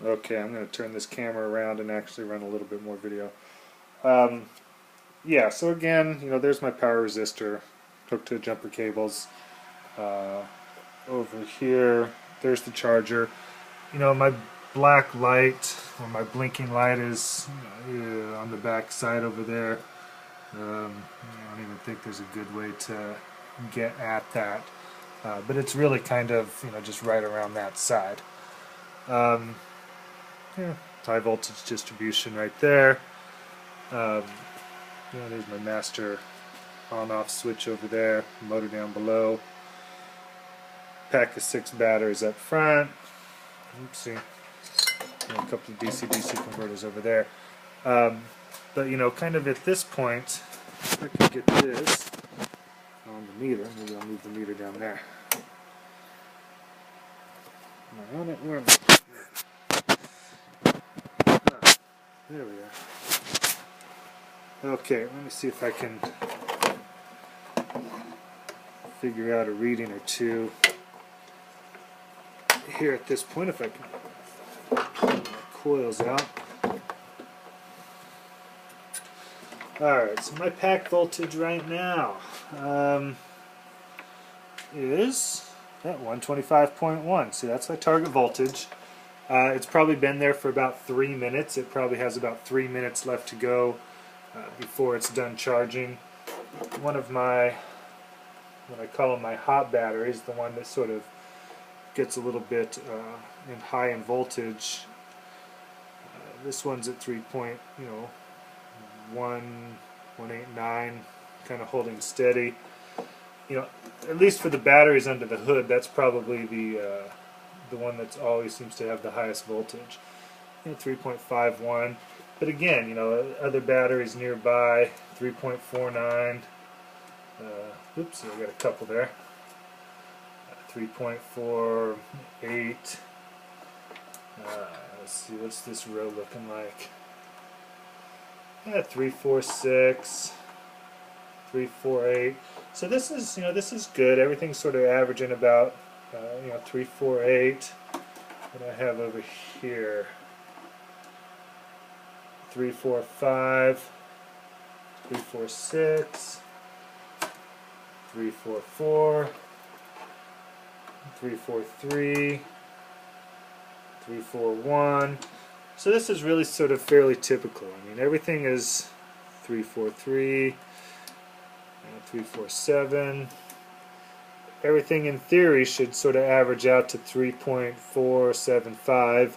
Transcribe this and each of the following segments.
Okay, I'm going to turn this camera around and actually run a little bit more video. Yeah, so again, there's my power resistor hooked to jumper cables. Uh, Over here, there's the charger. My black light, or my blinking light, is on the back side over there. I don't even think there's a good way to get at that. But it's really kind of, just right around that side. Um, yeah, high voltage distribution right there. Um, there's my master on-off switch over there, motor down below. Pack of 6 batteries up front. Oopsie. A couple of DC-DC converters over there. But kind of at this point, if I can get this on the meter, maybe I'll move the meter down there. Am I on it? Where am I? Ah, there we are. Okay, let me see if I can figure out a reading or two here at this point, if I can pull my coils out. Alright, so my pack voltage right now is at 125.1. See, that's my target voltage. It's probably been there for about 3 minutes. It probably has about 3 minutes left to go before it's done charging. One of my, what I call them, my hot batteries, the one that sort of gets a little bit high in voltage. This one's at 189, kind of holding steady. At least for the batteries under the hood, that's probably the one that always seems to have the highest voltage. 3.51. But again, other batteries nearby, 3.49. Oops, I got a couple there. 3.48. Let's see, what's this row looking like? 3.46, 3.48. So this is good. Everything's sort of averaging about 3.48. What I have over here, 3.45, 3.46, 3.44, 3.43, 3.41. So this is really sort of fairly typical. I mean, everything is 3.43, 3.47. Everything in theory should sort of average out to 3.475,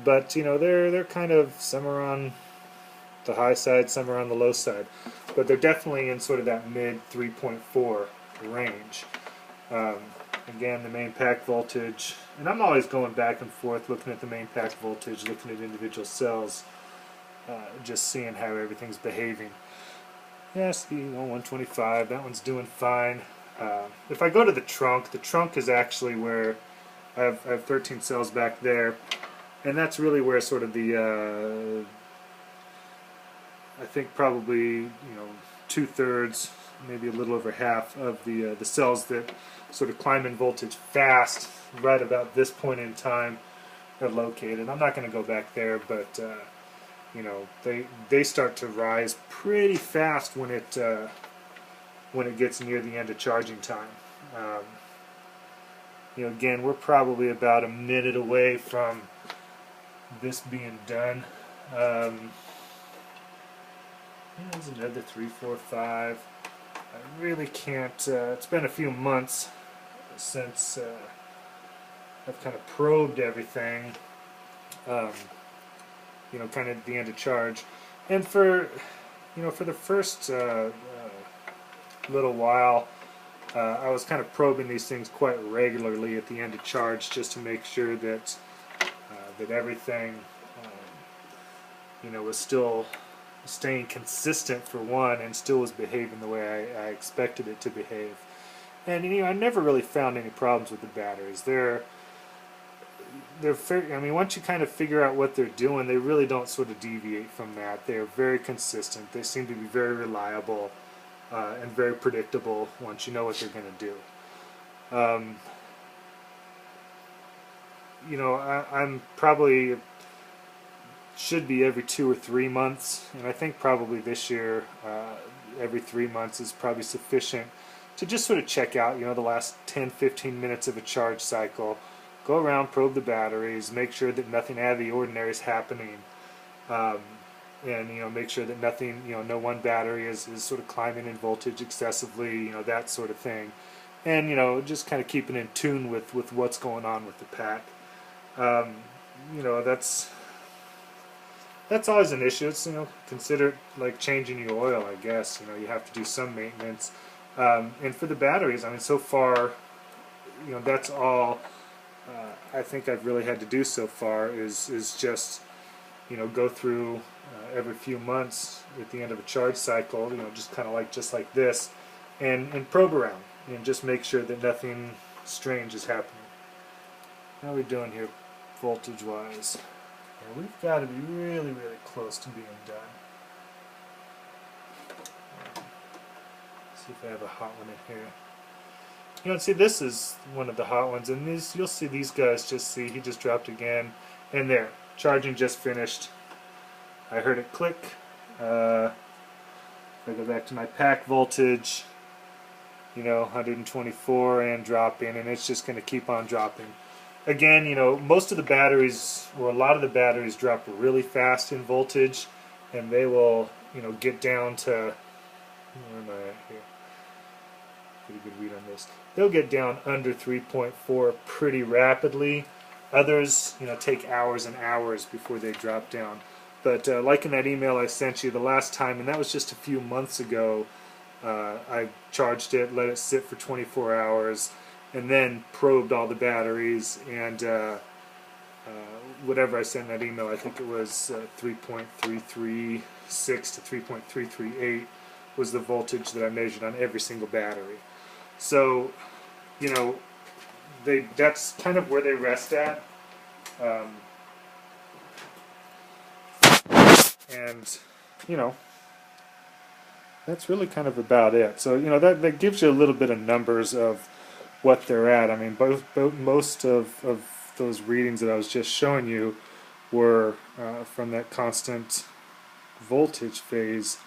but they're kind of some are on the high side, some are on the low side, but they're definitely in sort of that mid 3.4 range. Again, the main pack voltage, and I'm always going back and forth looking at the main pack voltage, looking at individual cells, just seeing how everything's behaving. Yes, the 125, that one's doing fine. If I go to the trunk is actually where I have 13 cells back there, and that's really where sort of the I think probably 2/3, maybe a little over half of the cells that sort of climb in voltage fast right about this point in time are located. I'm not going to go back there, but they start to rise pretty fast when it gets near the end of charging time. Again, we're probably about a minute away from this being done. There's another 3.45. I really can't. It's been a few months since I've kind of probed everything. Kind of at the end of charge, and for the first little while, I was kind of probing these things quite regularly at the end of charge, just to make sure that everything was still staying consistent for one, and still was behaving the way I expected it to behave. And I never really found any problems with the batteries. They're fair, I mean, once you kind of figure out what they're doing, they really don't sort of deviate from that. They're very consistent. They seem to be very reliable and very predictable once you know what they're going to do. I'm probably should be every 2 or 3 months, and I think probably this year every 3 months is probably sufficient to just sort of check out, the last 10-15 minutes of a charge cycle, go around, probe the batteries, make sure that nothing out of the ordinary is happening, um, and make sure that nothing, no one battery is sort of climbing in voltage excessively, that sort of thing, and just kind of keeping in tune with what's going on with the pack. Um, you know, that's always an issue. It's consider it like changing your oil, I guess. You have to do some maintenance. And for the batteries, I mean, so far, that's all I think I've really had to do so far is just go through every few months at the end of a charge cycle, just kind of just like this, and probe around and just make sure that nothing strange is happening. How are we doing here, voltage wise? Yeah, we've got to be really, really close to being done. See if I have a hot one in here. See, this is one of the hot ones, and you'll see these guys he just dropped again, and there, charging just finished. I heard it click. If I go back to my pack voltage, 124 and dropping, and it's just going to keep on dropping. Again, most of the batteries, or a lot of the batteries, drop really fast in voltage, and they will, get down to, where am I at here? Pretty good read on this. They'll get down under 3.4 pretty rapidly. Others, take hours and hours before they drop down. But like in that email I sent you the last time, and that was just a few months ago, I charged it, let it sit for 24 hours, and then probed all the batteries, and whatever I sent in that email, I think it was 3.336 to 3.338 was the voltage that I measured on every single battery. So, that's kind of where they rest at. And, that's really kind of about it. So, that gives you a little bit of numbers of what they're at. I mean, most of those readings that I was just showing you were from that constant voltage phase,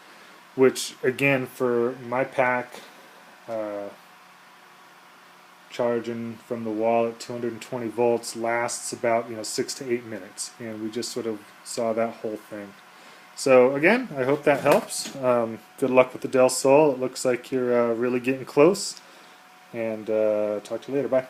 which, again, for my pack, charging from the wall at 220 volts lasts about 6 to 8 minutes, and we just sort of saw that whole thing. So again, I hope that helps. Good luck with the Del Sol. It looks like you're really getting close, and talk to you later. Bye.